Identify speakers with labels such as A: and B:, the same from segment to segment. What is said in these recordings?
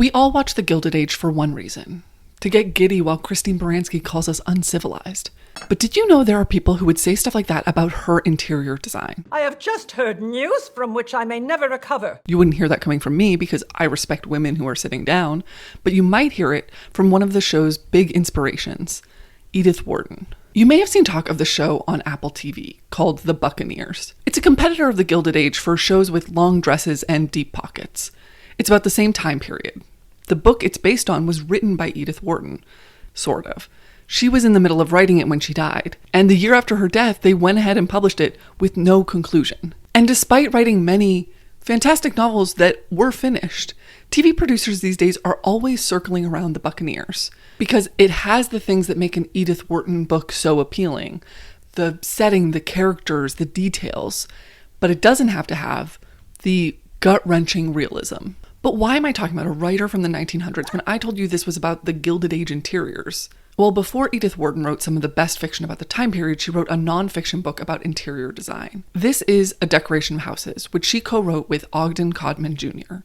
A: We all watch The Gilded Age for one reason: to get giddy while Christine Baranski calls us uncivilized. But did you know there are people who would say stuff like that about her interior design?
B: I have just heard news from which I may never recover.
A: You wouldn't hear that coming from me because I respect women who are sitting down, but you might hear it from one of the show's big inspirations, Edith Wharton. You may have seen talk of the show on Apple TV called The Buccaneers. It's a competitor of The Gilded Age for shows with long dresses and deep pockets. It's about the same time period. The book it's based on was written by Edith Wharton, sort of. She was in the middle of writing it when she died, and the year after her death, they went ahead and published it with no conclusion. And despite writing many fantastic novels that were finished, TV producers these days are always circling around The Buccaneers, because it has the things that make an Edith Wharton book so appealing: the setting, the characters, the details, but it doesn't have to have the gut-wrenching realism. But why am I talking about a writer from the 1900s when I told you this was about the Gilded Age interiors? Well, before Edith Wharton wrote some of the best fiction about the time period, she wrote a non-fiction book about interior design. This is A Decoration of Houses, which she co-wrote with Ogden Codman Jr.,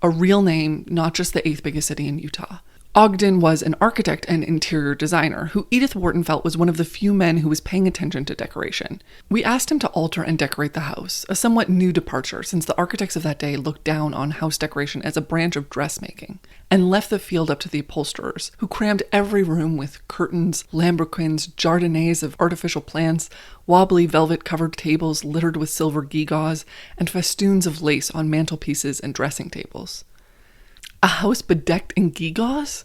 A: a real name, not just the 8th biggest city in Utah. Ogden was an architect and interior designer who Edith Wharton felt was one of the few men who was paying attention to decoration. We asked him to alter and decorate the house, a somewhat new departure since the architects of that day looked down on house decoration as a branch of dressmaking, and left the field up to the upholsterers, who crammed every room with curtains, lambrequins, jardinets of artificial plants, wobbly velvet-covered tables littered with silver gewgaws, and festoons of lace on mantelpieces and dressing tables. A house bedecked in gewgaws?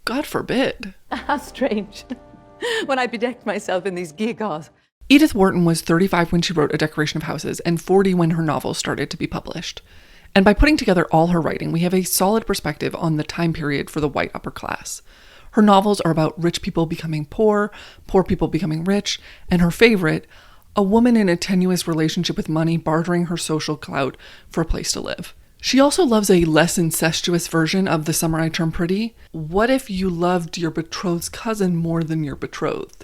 A: God forbid.
C: How strange. When I bedecked myself in these gewgaws.
A: Edith Wharton was 35 when she wrote A Decoration of Houses and 40 when her novel started to be published. And by putting together all her writing, we have a solid perspective on the time period for the white upper class. Her novels are about rich people becoming poor, poor people becoming rich, and her favorite, a woman in a tenuous relationship with money bartering her social clout for a place to live. She also loves a less incestuous version of The Summer I Turned Pretty. What if you loved your betrothed's cousin more than your betrothed?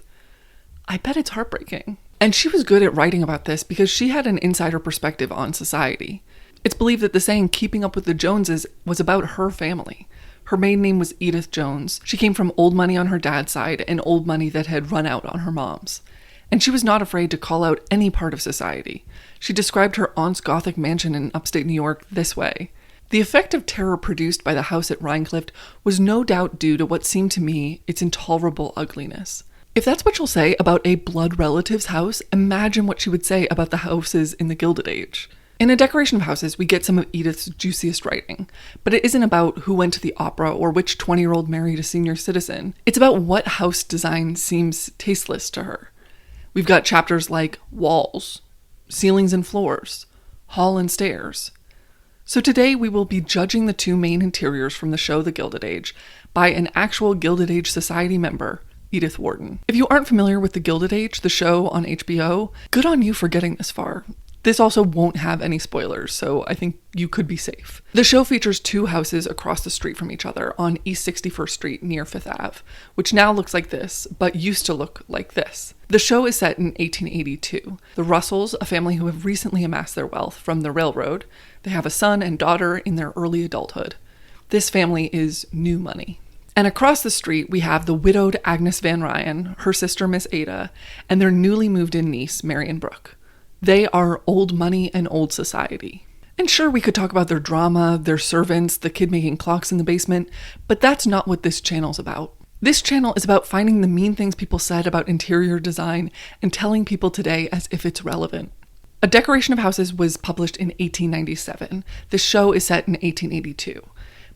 A: I bet it's heartbreaking. And she was good at writing about this because she had an insider perspective on society. It's believed that the saying "keeping up with the Joneses" was about her family. Her maiden name was Edith Jones. She came from old money on her dad's side and old money that had run out on her mom's. And she was not afraid to call out any part of society. She described her aunt's Gothic mansion in upstate New York this way: "The effect of terror produced by the house at Rhinecliff was no doubt due to what seemed to me its intolerable ugliness." If that's what she'll say about a blood relative's house, imagine what she would say about the houses in the Gilded Age. In A Decoration of Houses, we get some of Edith's juiciest writing, but it isn't about who went to the opera or which 20-year-old married a senior citizen. It's about what house design seems tasteless to her. We've got chapters like walls, ceilings and floors, hall and stairs. So today we will be judging the two main interiors from the show The Gilded Age by an actual Gilded Age Society member, Edith Wharton. If you aren't familiar with The Gilded Age, the show on HBO, good on you for getting this far. This also won't have any spoilers, so I think you could be safe. The show features two houses across the street from each other on East 61st Street near Fifth Ave, which now looks like this, but used to look like this. The show is set in 1882. The Russells, a family who have recently amassed their wealth from the railroad, they have a son and daughter in their early adulthood. This family is new money. And across the street, we have the widowed Agnes Van Ryan, her sister Miss Ada, and their newly moved-in niece, Marion Brooke. They are old money and old society. And sure, we could talk about their drama, their servants, the kid making clocks in the basement, but that's not what this channel's about. This channel is about finding the mean things people said about interior design and telling people today as if it's relevant. A Decoration of Houses was published in 1897. The show is set in 1882.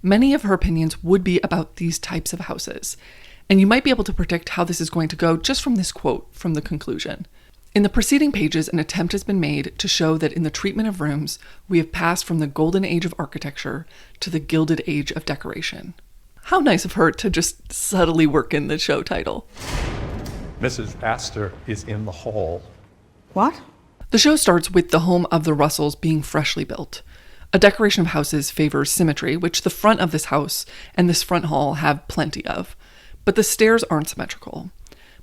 A: Many of her opinions would be about these types of houses, and you might be able to predict how this is going to go just from this quote from the conclusion. In the preceding pages, an attempt has been made to show that in the treatment of rooms, we have passed from the golden age of architecture to the gilded age of decoration. How nice of her to just subtly work in the show title.
D: Mrs. Astor is in the hall.
B: What?
A: The show starts with the home of the Russells being freshly built. A Decoration of Houses favors symmetry, which the front of this house and this front hall have plenty of, but the stairs aren't symmetrical.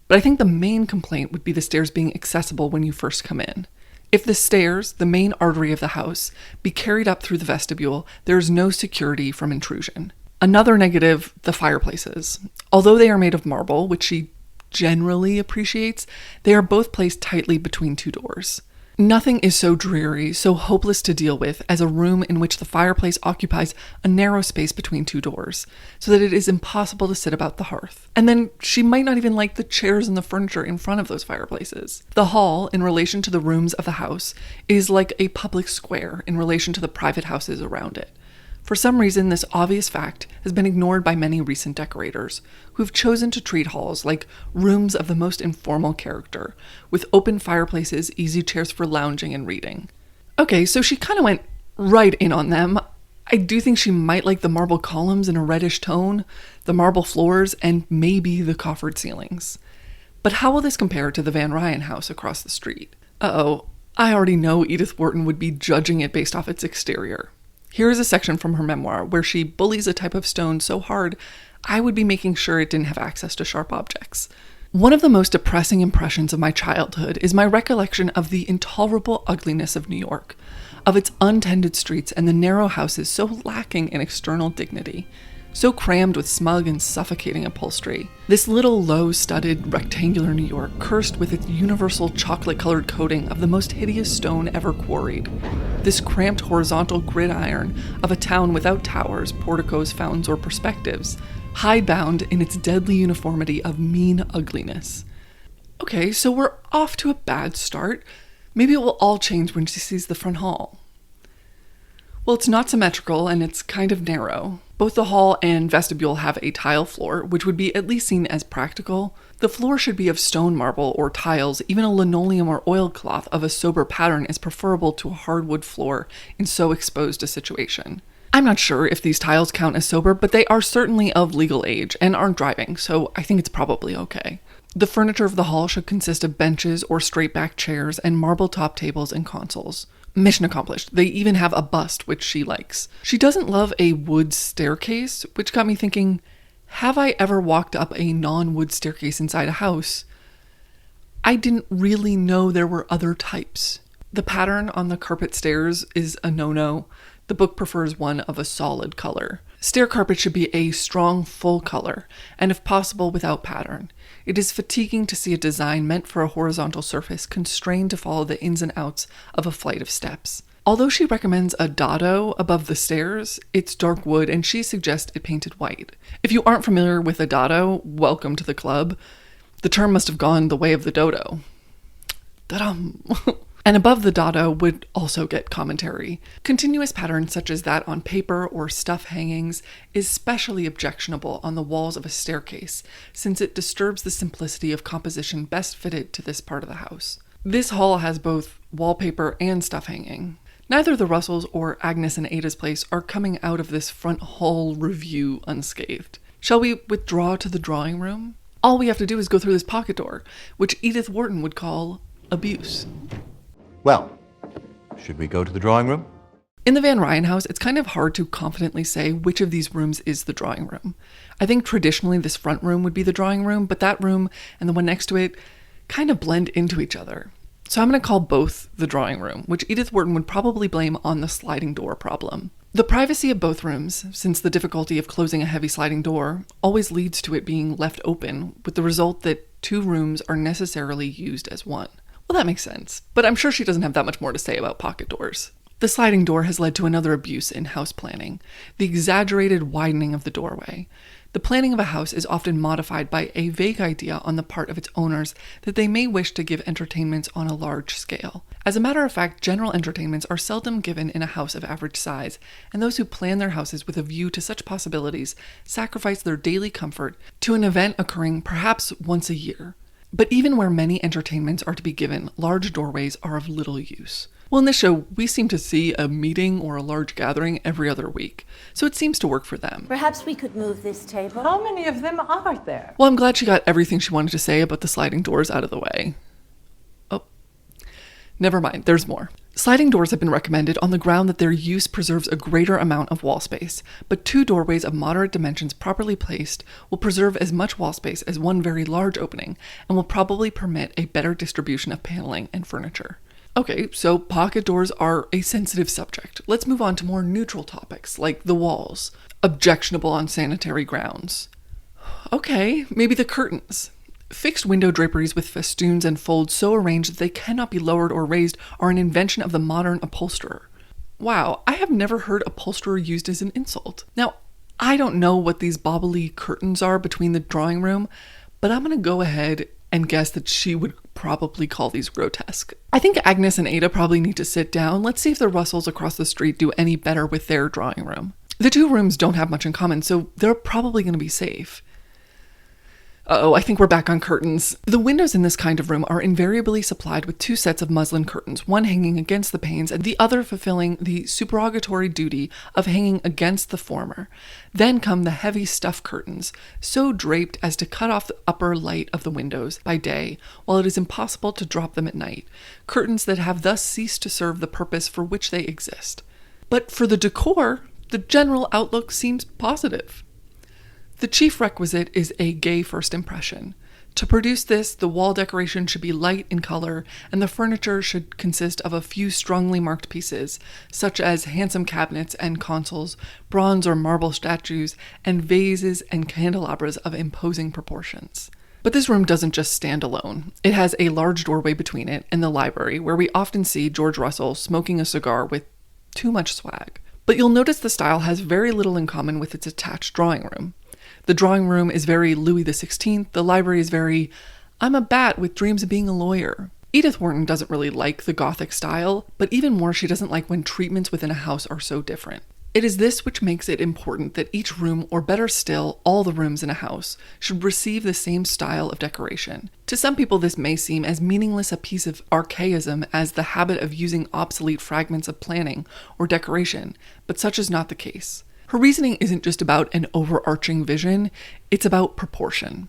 A: But I think the main complaint would be the stairs being accessible when you first come in. If the stairs, the main artery of the house, be carried up through the vestibule, there is no security from intrusion. Another negative, the fireplaces. Although they are made of marble, which she generally appreciates, they are both placed tightly between two doors. Nothing is so dreary, so hopeless to deal with as a room in which the fireplace occupies a narrow space between two doors, so that it is impossible to sit about the hearth. And then she might not even like the chairs and the furniture in front of those fireplaces. The hall, in relation to the rooms of the house, is like a public square in relation to the private houses around it. For some reason, this obvious fact has been ignored by many recent decorators, who've chosen to treat halls like rooms of the most informal character, with open fireplaces, easy chairs for lounging and reading. Okay, so she kind of went right in on them. I do think she might like the marble columns in a reddish tone, the marble floors, and maybe the coffered ceilings. But how will this compare to the Van Ryan house across the street? Uh-oh, I already know Edith Wharton would be judging it based off its exterior. Here is a section from her memoir where she bullies a type of stone so hard, I would be making sure it didn't have access to sharp objects. One of the most depressing impressions of my childhood is my recollection of the intolerable ugliness of New York, of its untended streets and the narrow houses so lacking in external dignity, so crammed with smug and suffocating upholstery. This little low-studded, rectangular New York, cursed with its universal chocolate-colored coating of the most hideous stone ever quarried. This cramped horizontal gridiron of a town without towers, porticos, fountains, or perspectives, hidebound in its deadly uniformity of mean ugliness. Okay, so we're off to a bad start. Maybe it will all change when she sees the front hall. Well, it's not symmetrical and it's kind of narrow. Both the hall and vestibule have a tile floor, which would be at least seen as practical. The floor should be of stone marble or tiles. Even a linoleum or oilcloth of a sober pattern is preferable to a hardwood floor in so exposed a situation. I'm not sure if these tiles count as sober, but they are certainly of legal age and aren't driving, so I think it's probably okay. The furniture of the hall should consist of benches or straight-back chairs and marble-top tables and consoles. Mission accomplished. They even have a bust, which she likes. She doesn't love a wood staircase, which got me thinking, have I ever walked up a non-wood staircase inside a house? I didn't really know there were other types. The pattern on the carpet stairs is a no-no. The book prefers one of a solid color. Stair carpet should be a strong, full color, and if possible, without pattern. It is fatiguing to see a design meant for a horizontal surface constrained to follow the ins and outs of a flight of steps. Although she recommends a dado above the stairs, it's dark wood and she suggests it painted white. If you aren't familiar with a dado, welcome to the club. The term must have gone the way of the dodo. Da-dum! And above the dado would also get commentary. Continuous patterns such as that on paper or stuff hangings is especially objectionable on the walls of a staircase, since it disturbs the simplicity of composition best fitted to this part of the house. This hall has both wallpaper and stuff hanging. Neither the Russells or Agnes and Ada's place are coming out of this front hall review unscathed. Shall we withdraw to the drawing room? All we have to do is go through this pocket door, which Edith Wharton would call abuse.
E: Well, should we go to the drawing room?
A: In the Van Ryan house, it's kind of hard to confidently say which of these rooms is the drawing room. I think traditionally this front room would be the drawing room, but that room and the one next to it kind of blend into each other. So I'm going to call both the drawing room, which Edith Wharton would probably blame on the sliding door problem. The privacy of both rooms, since the difficulty of closing a heavy sliding door, always leads to it being left open, with the result that two rooms are necessarily used as one. Well, that makes sense, but I'm sure she doesn't have that much more to say about pocket doors. The sliding door has led to another abuse in house planning, the exaggerated widening of the doorway. The planning of a house is often modified by a vague idea on the part of its owners that they may wish to give entertainments on a large scale. As a matter of fact, general entertainments are seldom given in a house of average size, and those who plan their houses with a view to such possibilities sacrifice their daily comfort to an event occurring perhaps once a year. But even where many entertainments are to be given, large doorways are of little use. Well, in this show, we seem to see a meeting or a large gathering every other week, so it seems to work for them.
F: Perhaps we could move this table.
B: How many of them are there?
A: Well, I'm glad she got everything she wanted to say about the sliding doors out of the way. Oh, never mind, there's more. Sliding doors have been recommended on the ground that their use preserves a greater amount of wall space, but two doorways of moderate dimensions properly placed will preserve as much wall space as one very large opening and will probably permit a better distribution of paneling and furniture. Okay, so pocket doors are a sensitive subject. Let's move on to more neutral topics, like the walls. Objectionable on sanitary grounds. Okay, maybe the curtains. Fixed window draperies with festoons and folds so arranged that they cannot be lowered or raised are an invention of the modern upholsterer. Wow, I have never heard upholsterer used as an insult. Now, I don't know what these bobbly curtains are between the drawing room, but I'm going to go ahead and guess that she would probably call these grotesque. I think Agnes and Ada probably need to sit down. Let's see if the Russells across the street do any better with their drawing room. The two rooms don't have much in common, so they're probably going to be safe. I think we're back on curtains. The windows in this kind of room are invariably supplied with two sets of muslin curtains, one hanging against the panes and the other fulfilling the supererogatory duty of hanging against the former. Then come the heavy stuff curtains, so draped as to cut off the upper light of the windows by day, while it is impossible to drop them at night, curtains that have thus ceased to serve the purpose for which they exist. But for the decor, the general outlook seems positive. The chief requisite is a gay first impression. To produce this, the wall decoration should be light in color, and the furniture should consist of a few strongly marked pieces, such as handsome cabinets and consoles, bronze or marble statues, and vases and candelabras of imposing proportions. But this room doesn't just stand alone. It has a large doorway between it and the library, where we often see George Russell smoking a cigar with too much swag. But you'll notice the style has very little in common with its attached drawing room. The drawing room is very Louis XVI. The library is very, I'm a bat with dreams of being a lawyer. Edith Wharton doesn't really like the Gothic style, but even more she doesn't like when treatments within a house are so different. It is this which makes it important that each room, or better still, all the rooms in a house, should receive the same style of decoration. To some people this may seem as meaningless a piece of archaism as the habit of using obsolete fragments of planning or decoration, but such is not the case. Her reasoning isn't just about an overarching vision, it's about proportion.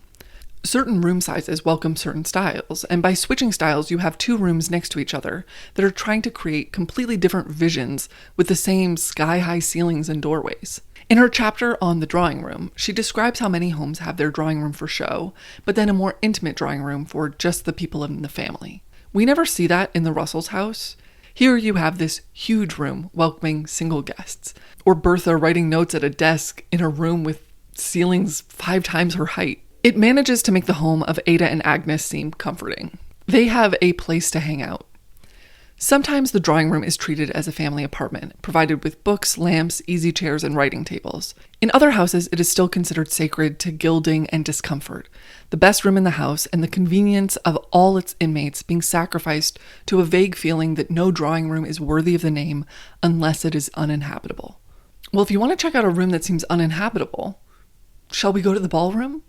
A: Certain room sizes welcome certain styles, and by switching styles you have two rooms next to each other that are trying to create completely different visions with the same sky-high ceilings and doorways. In her chapter on the drawing room, she describes how many homes have their drawing room for show, but then a more intimate drawing room for just the people in the family. We never see that in the Russells' house. Here you have this huge room welcoming single guests, or Bertha writing notes at a desk in a room with ceilings 5 times her height. It manages to make the home of Ada and Agnes seem comforting. They have a place to hang out. Sometimes the drawing room is treated as a family apartment, provided with books, lamps, easy chairs, and writing tables. In other houses, it is still considered sacred to gilding and discomfort, the best room in the house and the convenience of all its inmates being sacrificed to a vague feeling that no drawing room is worthy of the name unless it is uninhabitable. Well, if you want to check out a room that seems uninhabitable, shall we go to the ballroom?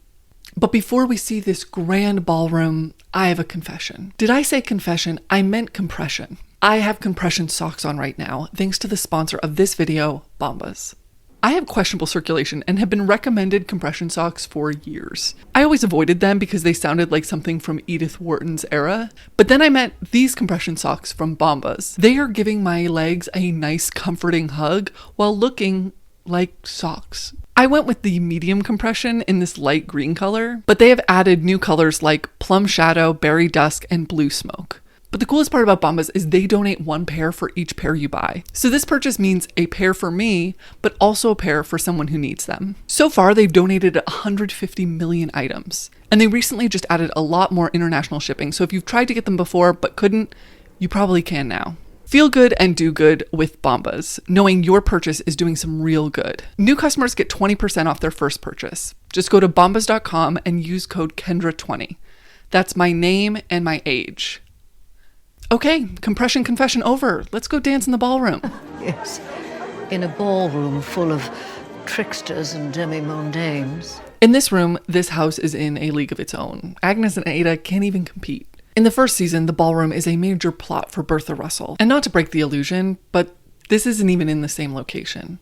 A: But before we see this grand ballroom, I have a confession. Did I say confession? I meant compression. I have compression socks on right now, thanks to the sponsor of this video, Bombas. I have questionable circulation and have been recommended compression socks for years. I always avoided them because they sounded like something from Edith Wharton's era, but then I met these compression socks from Bombas. They are giving my legs a nice comforting hug while looking like socks. I went with the medium compression in this light green color, but they have added new colors like plum shadow, berry dusk, and blue smoke. But the coolest part about Bombas is they donate 1 pair for each pair you buy. So this purchase means a pair for me, but also a pair for someone who needs them. So far, they've donated 150 million items. And they recently just added a lot more international shipping. So if you've tried to get them before but couldn't, you probably can now. Feel good and do good with Bombas, knowing your purchase is doing some real good. New customers get 20% off their first purchase. Just go to bombas.com and use code Kendra20. That's my name and my age. Okay, compression confession over. Let's go dance in the ballroom.
G: Yes, in a ballroom full of tricksters and demi-mondaines.
A: In this room, this house is in a league of its own. Agnes and Ada can't even compete. In the first season, the ballroom is a major plot for Bertha Russell. And not to break the illusion, but this isn't even in the same location.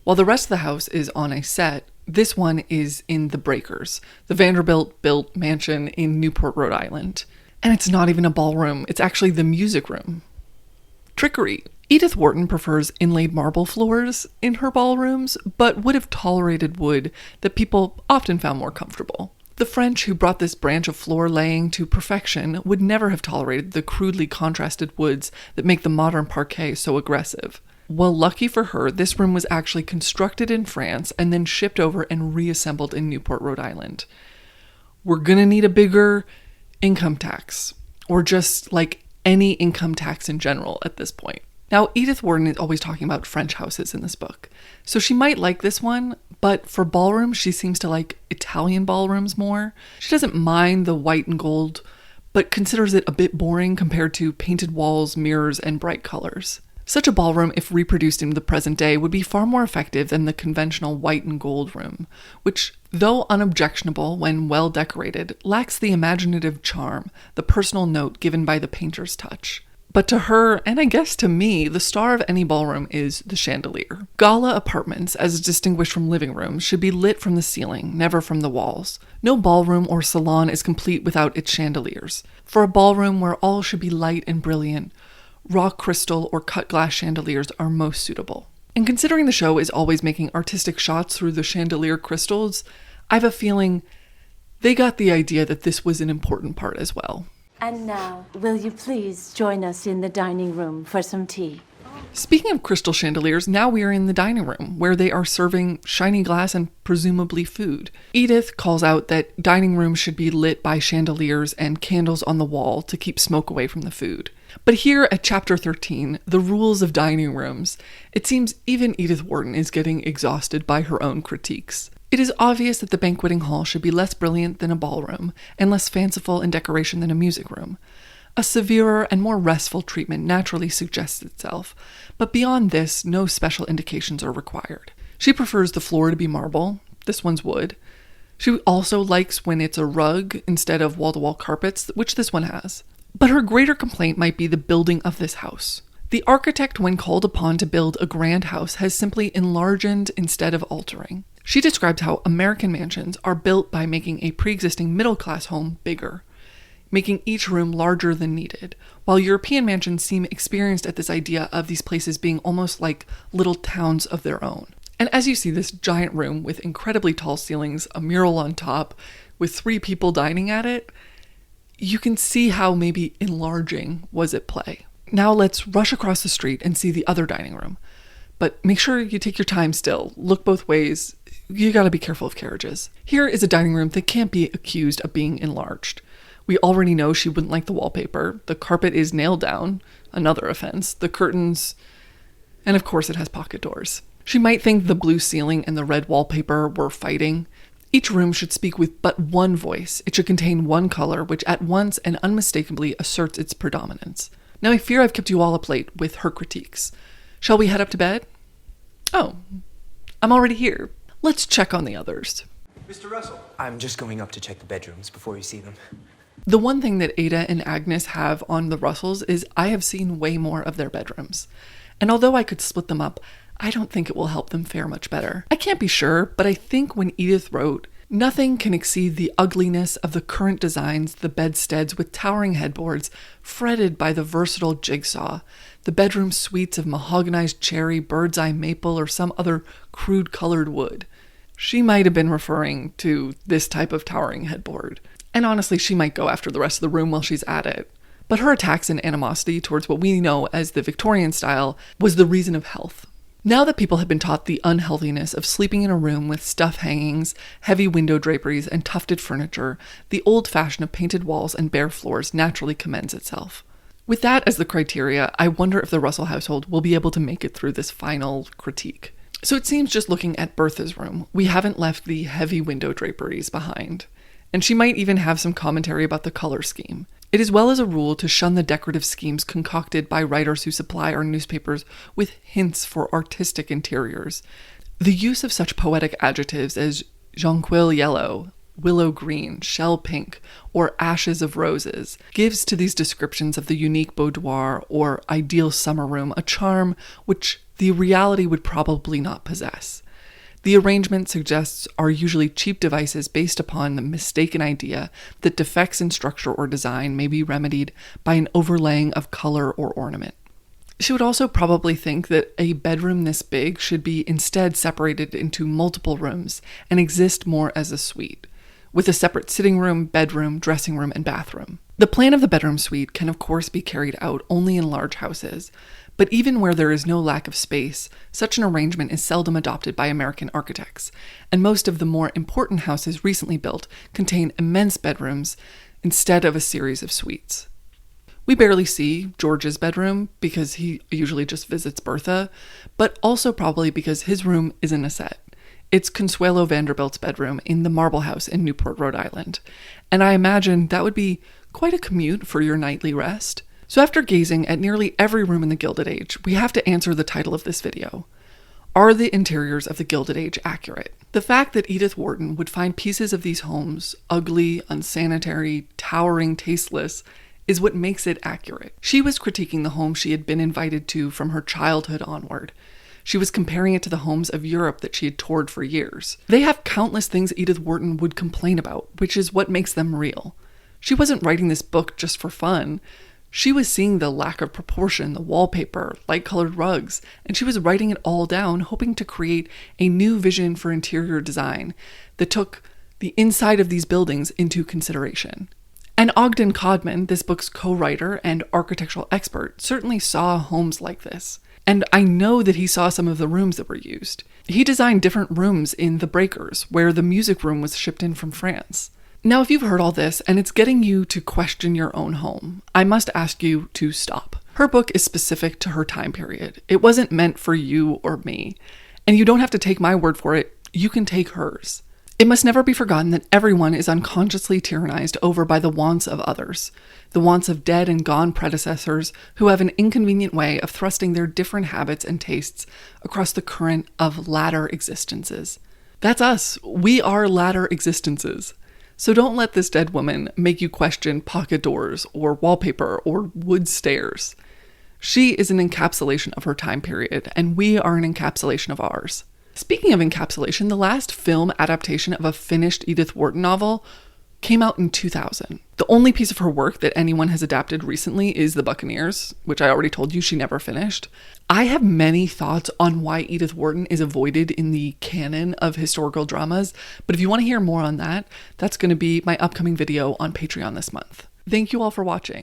A: While the rest of the house is on a set, this one is in the Breakers, the Vanderbilt-built mansion in Newport, Rhode Island. And it's not even a ballroom, it's actually the music room. Trickery. Edith Wharton prefers inlaid marble floors in her ballrooms, but would have tolerated wood that people often found more comfortable. The French, who brought this branch of floor laying to perfection, would never have tolerated the crudely contrasted woods that make the modern parquet so aggressive. Well, lucky for her, this room was actually constructed in France and then shipped over and reassembled in Newport, Rhode Island. We're gonna need a bigger income tax, or just like any income tax in general at this point. Now, Edith Wharton is always talking about French houses in this book, so she might like this one, but for ballrooms, she seems to like Italian ballrooms more. She doesn't mind the white and gold, but considers it a bit boring compared to painted walls, mirrors, and bright colors. Such a ballroom, if reproduced in the present day, would be far more effective than the conventional white and gold room, which, though unobjectionable when well decorated, lacks the imaginative charm, the personal note given by the painter's touch. But to her, and I guess to me, the star of any ballroom is the chandelier. Gala apartments, as distinguished from living rooms, should be lit from the ceiling, never from the walls. No ballroom or salon is complete without its chandeliers. For a ballroom where all should be light and brilliant, raw crystal or cut glass chandeliers are most suitable. And considering the show is always making artistic shots through the chandelier crystals, I have a feeling they got the idea that this was an important part as well.
F: And now, will you please join us in the dining room for some tea?
A: Speaking of crystal chandeliers, now we are in the dining room, where they are serving shiny glass and presumably food. Edith calls out that dining rooms should be lit by chandeliers and candles on the wall to keep smoke away from the food. But here at chapter 13, the rules of dining rooms, it seems even Edith Wharton is getting exhausted by her own critiques. It is obvious that the banqueting hall should be less brilliant than a ballroom and less fanciful in decoration than a music room. A severer and more restful treatment naturally suggests itself, but beyond this, no special indications are required. She prefers the floor to be marble. This one's wood. She also likes when it's a rug instead of wall-to-wall carpets, which this one has. But her greater complaint might be the building of this house. The architect, when called upon to build a grand house, has simply enlarged instead of altering. She describes how American mansions are built by making a pre-existing middle-class home bigger, making each room larger than needed, while European mansions seem experienced at this idea of these places being almost like little towns of their own. And as you see this giant room with incredibly tall ceilings, a mural on top, with 3 people dining at it, you can see how maybe enlarging was at play. Now let's rush across the street and see the other dining room. But make sure you take your time still. Look both ways. You gotta be careful of carriages. Here is a dining room that can't be accused of being enlarged. We already know she wouldn't like the wallpaper. The carpet is nailed down. Another offense. The curtains. And of course it has pocket doors. She might think the blue ceiling and the red wallpaper were fighting. Each room should speak with but one voice. It should contain one color, which at once and unmistakably asserts its predominance. Now I fear I've kept you all up late with her critiques. Shall we head up to bed? Oh, I'm already here. Let's check on the others.
H: Mr. Russell. I'm just going up to check the bedrooms before you see them.
A: The one thing that Ada and Agnes have on the Russells is I have seen way more of their bedrooms. And although I could split them up, I don't think it will help them fare much better. I can't be sure, but I think when Edith wrote, "Nothing can exceed the ugliness of the current designs, the bedsteads with towering headboards, fretted by the versatile jigsaw, the bedroom suites of mahoganized cherry, bird's eye maple, or some other crude colored wood." She might have been referring to this type of towering headboard. And honestly, she might go after the rest of the room while she's at it. But her attacks and animosity towards what we know as the Victorian style was the reason of health. Now that people have been taught the unhealthiness of sleeping in a room with stuff hangings, heavy window draperies, and tufted furniture, the old fashion of painted walls and bare floors naturally commends itself. With that as the criteria, I wonder if the Russell household will be able to make it through this final critique. So it seems just looking at Bertha's room, we haven't left the heavy window draperies behind. And she might even have some commentary about the color scheme. It is well as a rule to shun the decorative schemes concocted by writers who supply our newspapers with hints for artistic interiors. The use of such poetic adjectives as jonquil yellow, willow green, shell pink, or ashes of roses gives to these descriptions of the unique boudoir or ideal summer room a charm which the reality would probably not possess. The arrangement suggests are usually cheap devices based upon the mistaken idea that defects in structure or design may be remedied by an overlaying of color or ornament. She would also probably think that a bedroom this big should be instead separated into multiple rooms and exist more as a suite, with a separate sitting room, bedroom, dressing room, and bathroom. The plan of the bedroom suite can of course be carried out only in large houses, but even where there is no lack of space, such an arrangement is seldom adopted by American architects, and most of the more important houses recently built contain immense bedrooms instead of a series of suites. We barely see George's bedroom because he usually just visits Bertha, but also probably because his room isn't a set. It's Consuelo Vanderbilt's bedroom in the Marble House in Newport, Rhode Island, and I imagine that would be quite a commute for your nightly rest. So after gazing at nearly every room in the Gilded Age, we have to answer the title of this video. Are the interiors of the Gilded Age accurate? The fact that Edith Wharton would find pieces of these homes ugly, unsanitary, towering, tasteless is what makes it accurate. She was critiquing the home she had been invited to from her childhood onward. She was comparing it to the homes of Europe that she had toured for years. They have countless things Edith Wharton would complain about, which is what makes them real. She wasn't writing this book just for fun. She was seeing the lack of proportion, the wallpaper, light-colored rugs, and she was writing it all down, hoping to create a new vision for interior design that took the inside of these buildings into consideration. And Ogden Codman, this book's co-writer and architectural expert, certainly saw homes like this. And I know that he saw some of the rooms that were used. He designed different rooms in the Breakers, where the music room was shipped in from France. Now, if you've heard all this and it's getting you to question your own home, I must ask you to stop. Her book is specific to her time period. It wasn't meant for you or me. And you don't have to take my word for it. You can take hers. It must never be forgotten that everyone is unconsciously tyrannized over by the wants of others, the wants of dead and gone predecessors who have an inconvenient way of thrusting their different habits and tastes across the current of latter existences. That's us. We are latter existences. So don't let this dead woman make you question pocket doors or wallpaper or wood stairs. She is an encapsulation of her time period, and we are an encapsulation of ours. Speaking of encapsulation, the last film adaptation of a finished Edith Wharton novel came out in 2000. The only piece of her work that anyone has adapted recently is The Buccaneers, which I already told you she never finished. I have many thoughts on why Edith Wharton is avoided in the canon of historical dramas, but if you want to hear more on that, that's going to be my upcoming video on Patreon this month. Thank you all for watching.